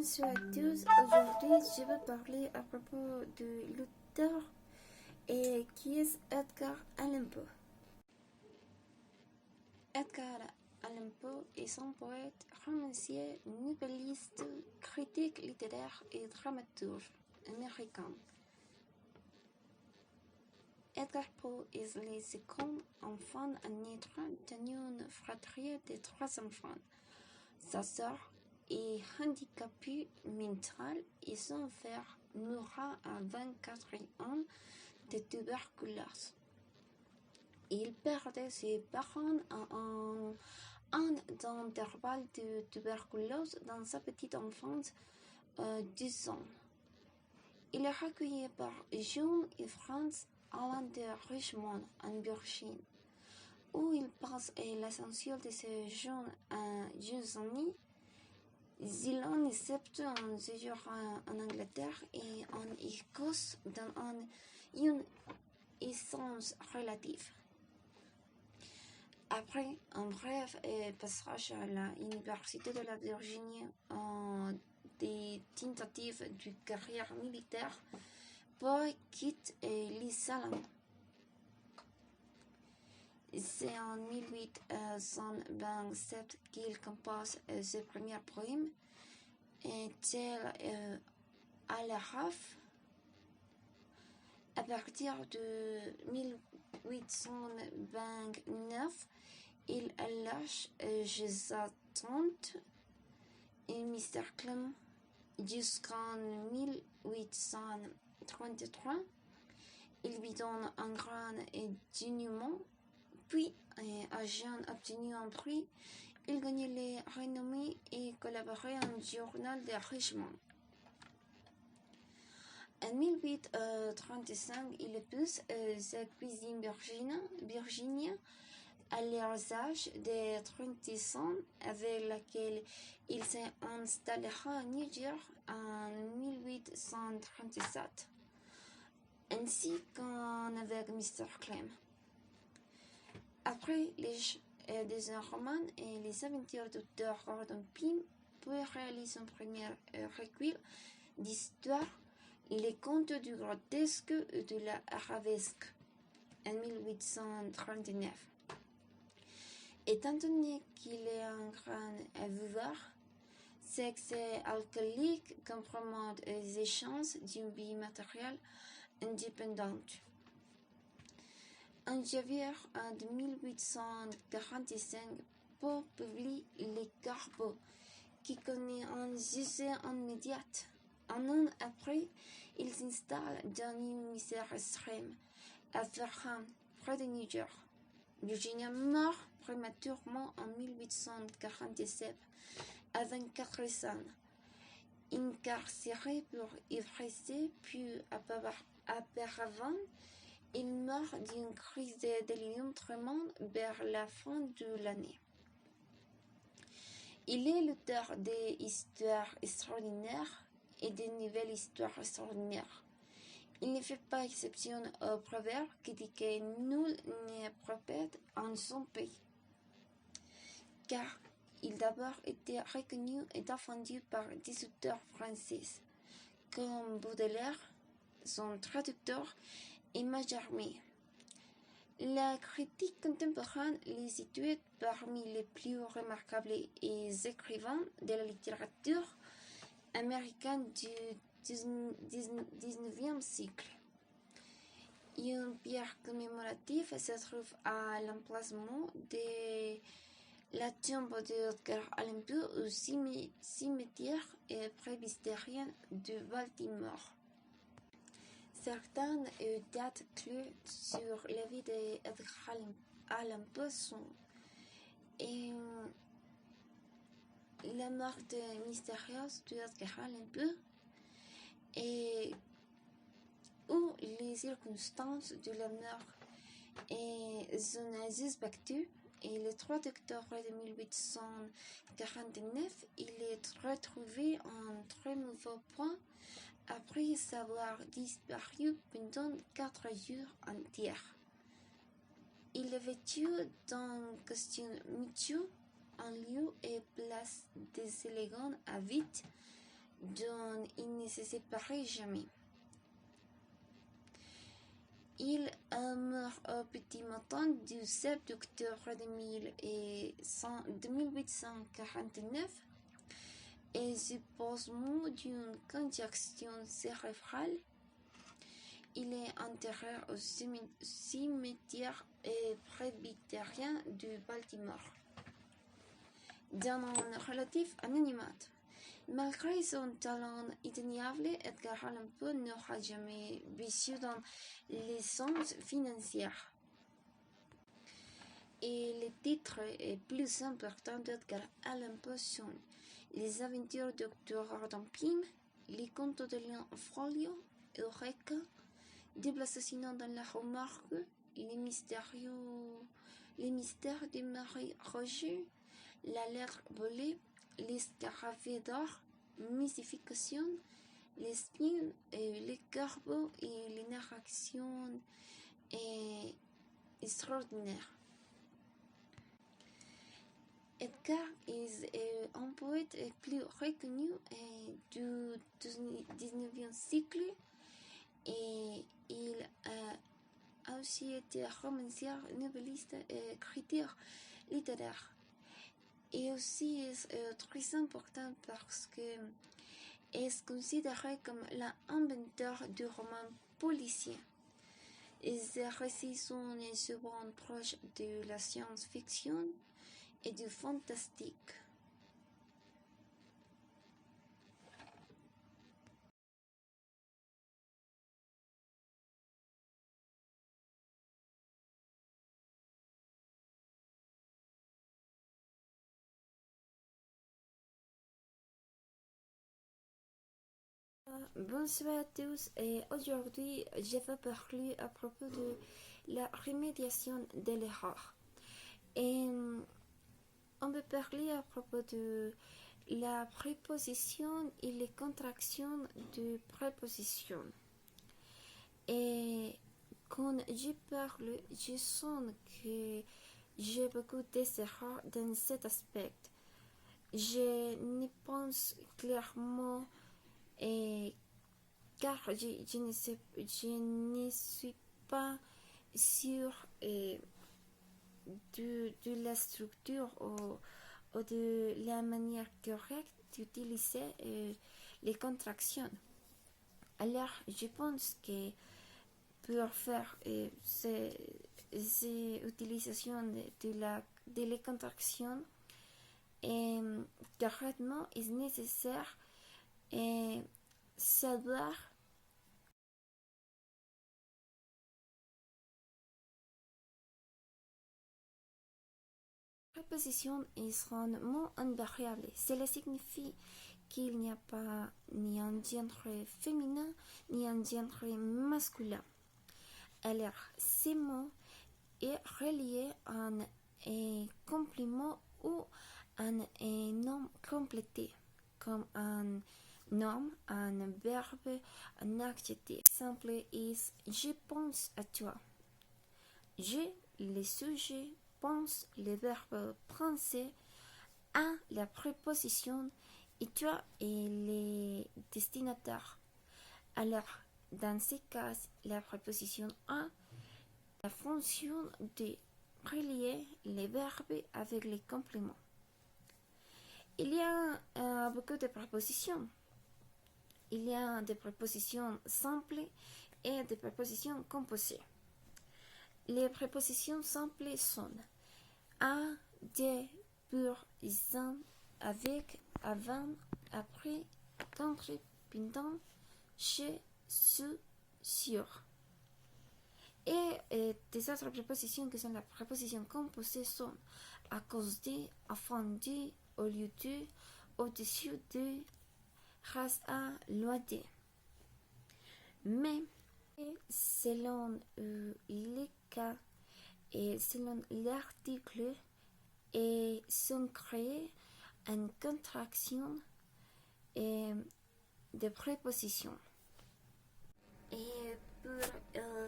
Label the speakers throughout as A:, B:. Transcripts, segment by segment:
A: Bonjour à tous, aujourd'hui je vais parler à propos de l'auteur et qui est Edgar Allan Poe. Edgar Allan Poe est un poète, romancier, noveliste, critique littéraire et dramaturge américain. Edgar Poe est le second enfant à naître d'une fratrie de 3 enfants. Sa sœur est handicapé mental et son frère mourra à 24 ans de tuberculose. Il perdait ses parents en un intervalle de tuberculose dans sa petite enfance, 10 ans. Il est recueilli par John et Franz allant de Richmond en Virginie, où il passe l'essentiel de ses jeunes années. Zealand accepte un séjour en Angleterre et en Écosse dans une essence relative. Après un bref passage à l'Université de la Virginie, des tentatives de carrière militaire, Poe quitte l'Islande. C'est en 1827 qu'il compose ses premiers poèmes, tel à la raf. À partir de 1829, il lâche sa tante et Mr. Clem jusqu'en 1833. Il lui donne un grand dénouement. Puis, à jeune obtenu un prix, il gagne les renommées et collaborait au journal de Richmond. En 1835, il épouse sa cousine Virginia à l'âge de 36 ans, avec laquelle il s'installera à New York en 1837, ainsi qu'avec Mr. Clem. Après les romans et les aventures de Dr. Gordon Pym, Poe réalise son premier recueil d'histoires, Les Contes du grotesque et de la arabesque, en 1839. Étant donné qu'il est un grand buveur, sexe alcoolique compromet les chances d'une vie matérielle indépendante. En janvier de 1845, Poe publie Les Corbeaux, qui connaît un succès immédiat. Un an après, il s'installe dans une misère extrême, à Fareham, près de New York. Virginia meurt prématurément en 1847, à 24 ans. Incarcéré pour ivresse, puis auparavant, il meurt d'une crise de délirium tremens vers la fin de l'année. Il est l'auteur des histoires extraordinaires et des nouvelles histoires extraordinaires. Il ne fait pas exception au proverbe qui dit que nul n'est prophète en son pays, car il a d'abord été reconnu et défendu par des auteurs français, comme Baudelaire, son traducteur, et Mallarmé. La critique contemporaine les situe parmi les plus remarquables écrivains de la littérature américaine du XIXe siècle. Une pierre commémorative se trouve à l'emplacement de la tombe d'Edgar Allan Poe au cimetière presbytérien de Baltimore. Certaines dates clés sur la vie d'Edgar Allan Poe sont la mort mystérieuse d'Edgar Allan Poe ou les circonstances de la mort sont suspectées. Et le 3 octobre de 1849, il est retrouvé en très mauvais point après avoir disparu pendant 4 jours entiers. Il est vêtu d'un costume macho en lieu et place des élégants habits dont il ne se séparait jamais. Il meurt au petit matin du 7 octobre 1849 et supposément d'une congestion cérébrale. Il est enterré au cimetière presbytérien de Baltimore, dans un relatif anonymat. Malgré son talent indéniable, Edgar Allan Poe n'aura jamais vécu dans l'aisance financière. Et les titres les plus importants d'Edgar Allan Poe sont Les aventures du Dr. Gordon Pym, Les contes de Léon Folio, Eureka, Double assassinat dans la remorque, Les mystères de Marie Roger, La lettre volée, Les scarabées d'or, Mystification, Les spions, Les corbeaux et les narrations extraordinaires. Edgar est un poète plus reconnu du XIXe siècle et il a aussi été romancier, novelliste et critique littéraire. Et aussi est très important parce que est considéré comme l'inventeur du roman policier. Et ses récits sont souvent proches de la science-fiction et du fantastique. Bonsoir à tous et aujourd'hui je vais parler à propos de la remédiation de l'erreur. Et on va parler à propos de la préposition et les contractions de préposition. Et quand je parle, je sens que j'ai beaucoup d'erreurs dans cet aspect. Je ne pense clairement car je ne suis pas sûre de la structure ou de la manière correcte d'utiliser les contractions. Alors, je pense que pour faire ces utilisations de les contractions correctement, est nécessaire savoir la préposition est rendement invariable. Cela signifie qu'il n'y a pas ni un genre féminin ni un genre masculin. Alors, ces mots est relié à un complément ou à un nom complété, comme un nom, un verbe, un adjectif. Exemple est je pense à toi. Je, le sujet, pense, le verbe penser, à la préposition et toi et les destinataires. Alors, dans ces cas, la préposition à la fonction de relier les verbes avec les compléments. Il y a beaucoup de prépositions. Il y a des prépositions simples et des prépositions composées. Les prépositions simples sont à, de, pour, sans, avec, avant, après, contre, pendant, chez, sous, sur. Et des autres prépositions qui sont la préposition composée sont à cause de, afin de, au lieu de, au-dessus de, grâce à, loin de. Mais selon les cas et selon l'article, et sont créées une contraction de préposition. Et pour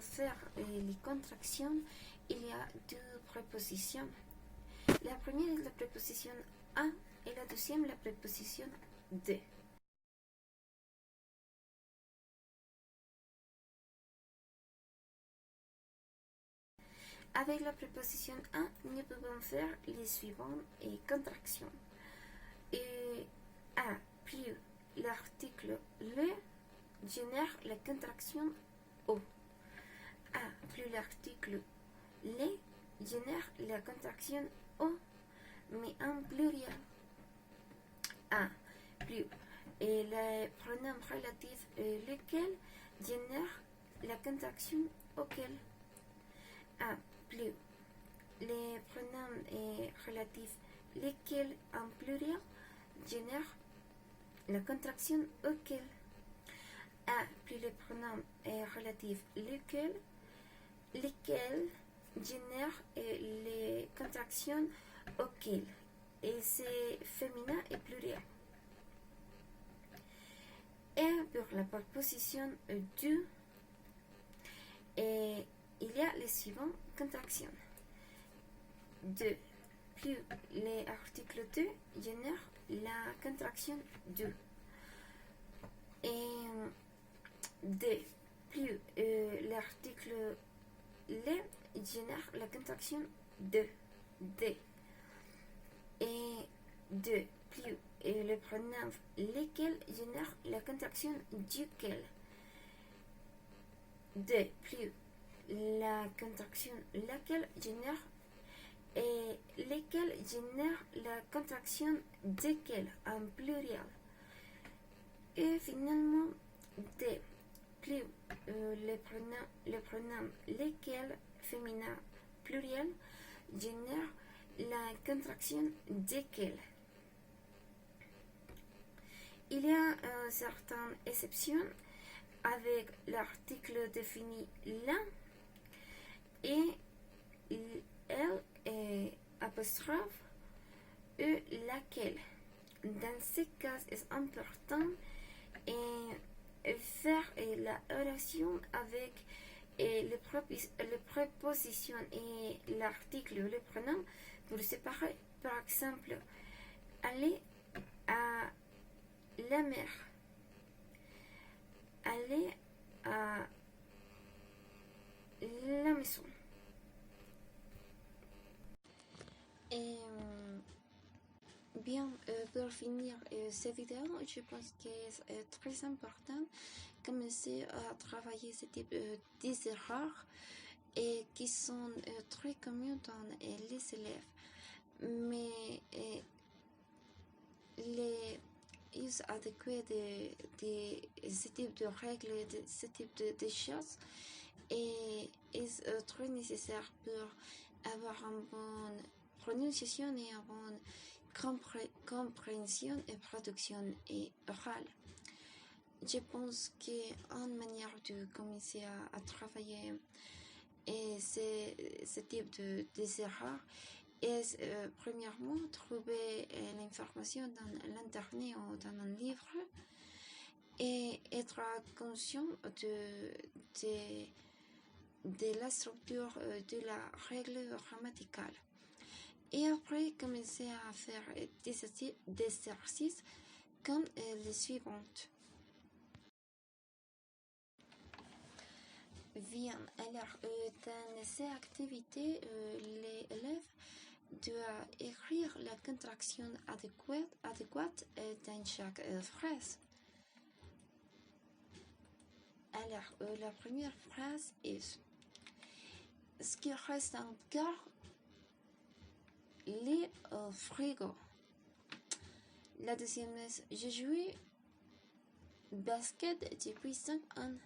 A: faire les contractions, il y a deux prépositions. La première est la préposition à et la deuxième la préposition de. Avec la préposition un, nous pouvons faire les suivantes contractions. A plus l'article le génère la contraction O. A plus l'article les génère la contraction O, mais en pluriel. A plus les pronoms relatifs lesquels génèrent la contraction auquel. A plus les pronoms relatifs lesquels en pluriel génèrent la contraction auquel. A plus les pronoms relatifs lesquels génèrent les contractions auquel. Et c'est féminin et pluriel. Et pour la proposition du, il y a les suivantes contractions. 2 plus les articles 2 génèrent la contraction 2. Et 2 plus l'article les génère la contraction 2. Et 2 plus le pronom lesquels génère la contraction duquel. 2 plus la contraction laquelle génère et lesquels génèrent la contraction desquels en pluriel. Et finalement, 2 plus le pronom lesquels féminin pluriel génère la contraction desquels. Il y a certaines exceptions avec l'article défini là et elle est apostrophe laquelle. Dans ces cas, c'est important faire la relation avec les prépositions et l'article ou le pronom pour séparer. Par exemple, aller à la mer, aller à la maison. Et bien, pour finir cette vidéo, je pense que c'est très important de commencer à travailler ce type d'erreurs et qui sont très communs dans les élèves. Mais les use adéquat de ce type de règles, de ce type de choses est très nécessaire pour avoir une bonne prononciation et une bonne compréhension et production orale. Je pense qu'une manière de commencer à travailler ce type d'erreurs est premièrement trouver l'information dans l'internet ou dans un livre et être conscient de la structure de la règle grammaticale. Et après, commencer à faire des exercices comme les suivantes. Bien, alors dans ces activités, l'élève doit écrire la contraction adéquate dans chaque phrase. Alors, la première phrase est ce qui reste encore lit au frigo. La deuxième est je joue basket depuis 5 ans.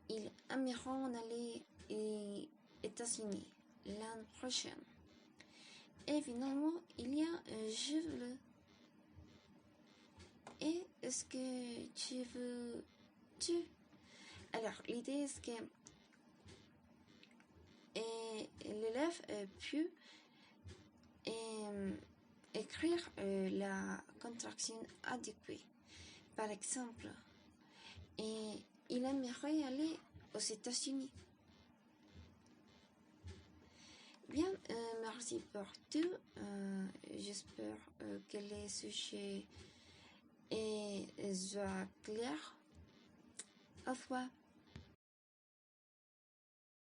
A: Ils aimeront aller aux États-Unis l'an prochain. Et finalement, il y a je veux. Et est-ce que tu veux tu? Alors, l'idée est que l'élève peut écrire la contraction adéquate. Par exemple, il aimerait aller aux États-Unis. Bien, merci pour tout. J'espère que les sujets soient clairs. Au revoir.